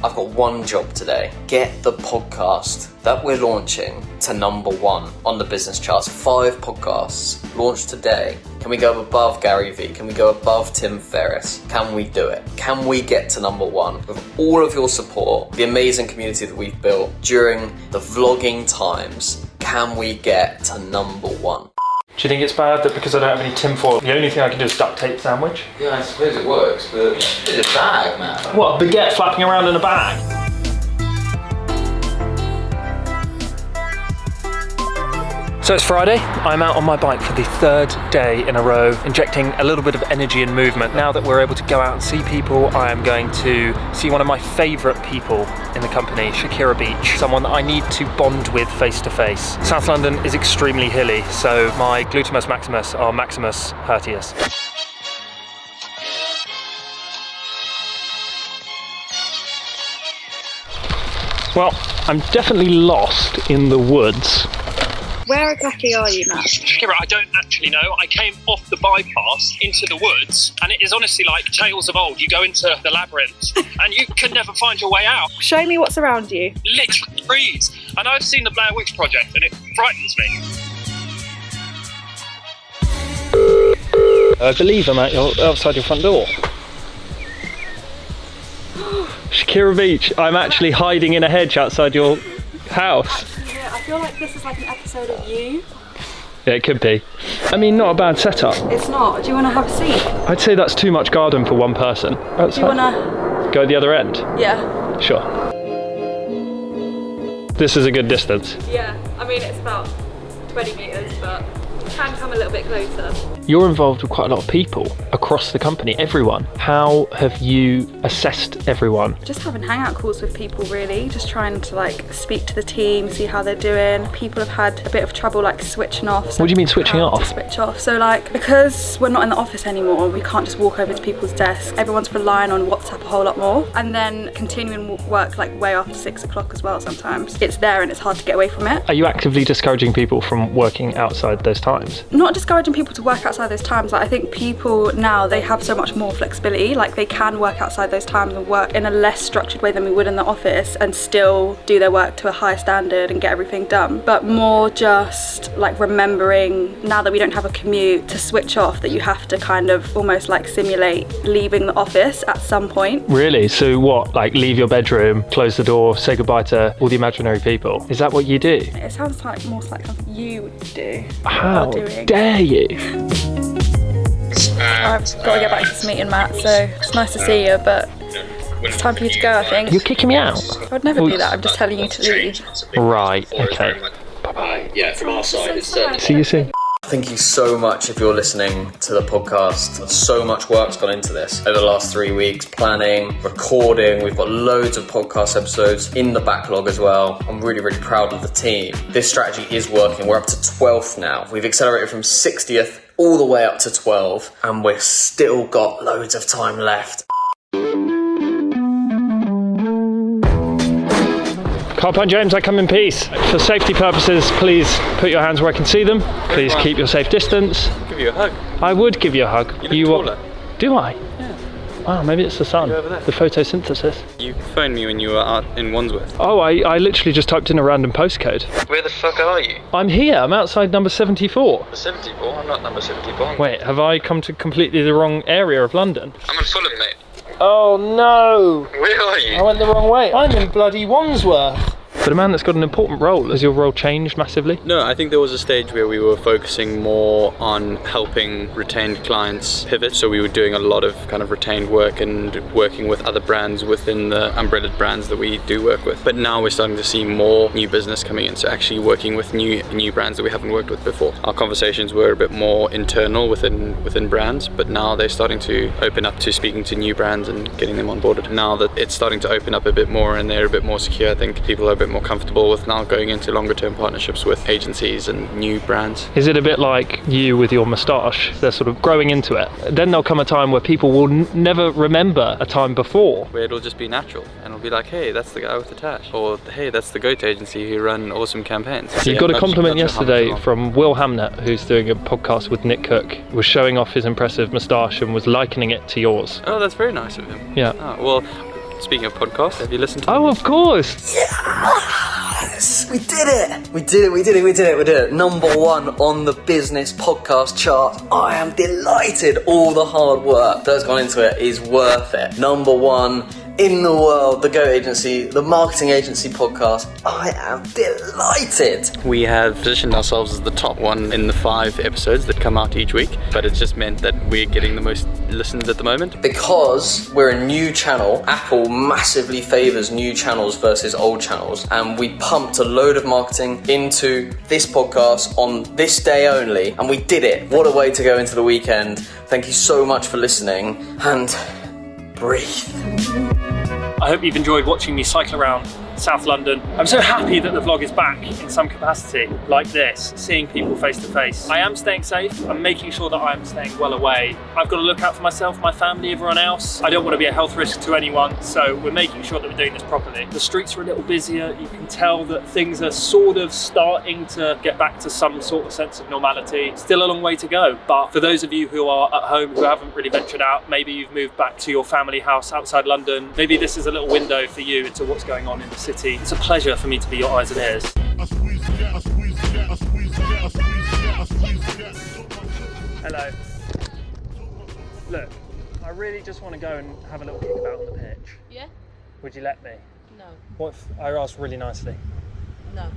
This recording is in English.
I've got one job today. Get the podcast that we're launching to number 1 on the business charts. 5 podcasts launched today. Can we go above Gary Vee? Can we go above Tim Ferriss? Can we do it? Can we get to number 1? With all of your support, the amazing community that we've built during the vlogging times, can we get to number 1? Do you think it's bad that because I don't have any tinfoil, the only thing I can do is duct tape sandwich? Yeah, I suppose it works, but it's a bag, man. What, a baguette flapping around in a bag? So it's Friday, I'm out on my bike for the 3rd day in a row, injecting a little bit of energy and movement. Now that we're able to go out and see people, I am going to see one of my favourite people in the company, Shakira Beach, someone that I need to bond with face to face. South London is extremely hilly, so my glutamus maximus are maximus hertius. Well, I'm definitely lost in the woods. Where exactly are you, Matt? Shakira, I don't actually know. I came off the bypass into the woods, and it is honestly like tales of old. You go into the labyrinth, and you can never find your way out. Show me what's around you. Literally trees. And I've seen the Blair Witch Project, and it frightens me. I believe I'm outside your front door. Shakira Beach, I'm actually hiding in a hedge outside your house. I feel like this is like an episode of You. Yeah, it could be. I mean, not a bad setup. It's not. Do you want to have a seat? I'd say that's too much garden for one person. Do you want to... Go at the other end? Yeah. Sure. This is a good distance. Yeah, I mean it's about 20 metres, but can come a little bit closer. You're involved with quite a lot of people across the company, everyone. How have you assessed everyone? Just having hangout calls with people really, just trying to like speak to the team, see how they're doing. People have had a bit of trouble like switching off. So what do you mean switching off? Switch off. So like, because we're not in the office anymore, we can't just walk over to people's desks. Everyone's relying on WhatsApp a whole lot more. And then continuing work like way after 6 o'clock as well sometimes. It's there and it's hard to get away from it. Are you actively discouraging people from working outside those times? Not discouraging people to work outside those times. Like, I think people now, they have so much more flexibility. Like they can work outside those times and work in a less structured way than we would in the office and still do their work to a high standard and get everything done. But more just like remembering, now that we don't have a commute, to switch off, that you have to kind of almost like simulate leaving the office at some point. Really? So what, like leave your bedroom, close the door, say goodbye to all the imaginary people? Is that what you do? It sounds like more like something you would do. How dare you? I've got to get back to this meeting, Matt, so it's nice to see you, but it's time for you to go, I think. You're kicking me out? I would never do that, I'm just telling you to leave. Right, okay. Bye-bye. Yeah, from our side, it's See you soon. Thank you so much if you're listening to the podcast. So much work's gone into this over the last 3 weeks, planning, recording. We've got loads of podcast episodes in the backlog as well. I'm really, really proud of the team. This strategy is working. We're up to 12th now. We've accelerated from 60th all the way up to 12, and we've still got loads of time left. Carpine James, I come in peace. For safety purposes, please put your hands where I can see them. Please keep your safe distance. I'll give you a hug. I would give you a hug. You look taller. Do I? Yeah. Wow, maybe it's the sun, Over there. the photosynthesis. You phoned me when you were out in Wandsworth. Oh, I literally just typed in a random postcode. Where the fuck are you? I'm here, I'm outside number 74. 74? I'm not number 74. Wait, have I come to completely the wrong area of London? I'm in Fulham, mate. Oh no! Where are you? I went the wrong way. I'm in bloody Wandsworth. But a man that's got an important role, has your role changed massively? No, I think there was a stage where we were focusing more on helping retained clients pivot. So we were doing a lot of kind of retained work and working with other brands within the umbrella brands that we do work with. But now we're starting to see more new business coming in. So actually working with new brands that we haven't worked with before. Our conversations were a bit more internal within brands, but now they're starting to open up to speaking to new brands and getting them onboarded. Now that it's starting to open up a bit more and they're a bit more secure, I think people are a bit more comfortable with now going into longer term partnerships with agencies and new brands. Is it a bit like you with your moustache? They're sort of growing into it. Then there'll come a time where people will never remember a time before. Where it'll just be natural and it'll be like, hey, that's the guy with the tash. Or hey, that's the Goat agency who run awesome campaigns. You got a compliment yesterday from Will Hamnet, who's doing a podcast with Nick Cook, was showing off his impressive moustache and was likening it to yours. Oh, that's very nice of him. Yeah. Oh, well, Speaking of podcasts, have you listened to Oh, of course. Yes! We did it! We did it. Number 1 on the business podcast chart. I am delighted. All the hard work that's gone into it is worth it. Number 1 in the world, the Goat Agency, the marketing agency podcast. I am delighted. We have positioned ourselves as the top one in the 5 episodes that come out each week, but it's just meant that we're getting the most listens at the moment. Because we're a new channel, Apple massively favours new channels versus old channels, and we pumped a load of marketing into this podcast on this day only, and we did it. What a way to go into the weekend. Thank you so much for listening, and breathe. I hope you've enjoyed watching me cycle around South London. I'm so happy that the vlog is back in some capacity like this, seeing people face to face. I am staying safe. I'm making sure that I'm staying well away. I've got to look out for myself, my family, everyone else. I don't want to be a health risk to anyone, so we're making sure that we're doing this properly. The streets are a little busier. You can tell that things are sort of starting to get back to some sort of sense of normality. Still a long way to go, but for those of you who are at home, who haven't really ventured out, maybe you've moved back to your family house outside London, maybe this is a little window for you into what's going on in the city. It's a pleasure for me to be your eyes and ears. Hello. Look, I really just want to go and have a little kick about on the pitch. Yeah? Would you let me? No. What if I asked really nicely? No.